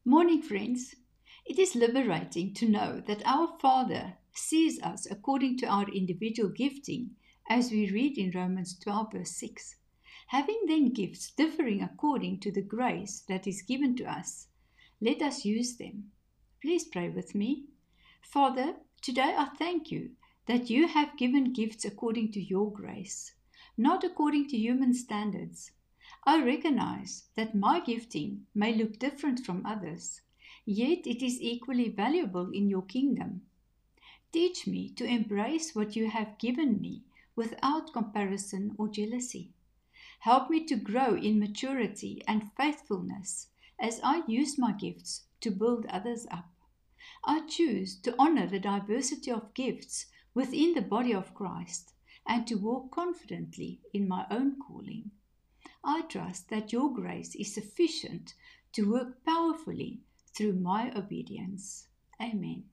Morning, friends. It is liberating to know that our Father sees us according to our individual gifting, as we read in Romans 12, verse 6. Having then gifts differing according to the grace that is given to us, let us use them. Please pray with me. Father, today I thank you that you have given gifts according to your grace, not according to human standards. I recognize that my gifting may look different from others, yet it is equally valuable in your kingdom. Teach me to embrace what you have given me without comparison or jealousy. Help me to grow in maturity and faithfulness as I use my gifts to build others up. I choose to honor the diversity of gifts within the body of Christ and to walk confidently in my own calling. I trust that your grace is sufficient to work powerfully through my obedience. Amen.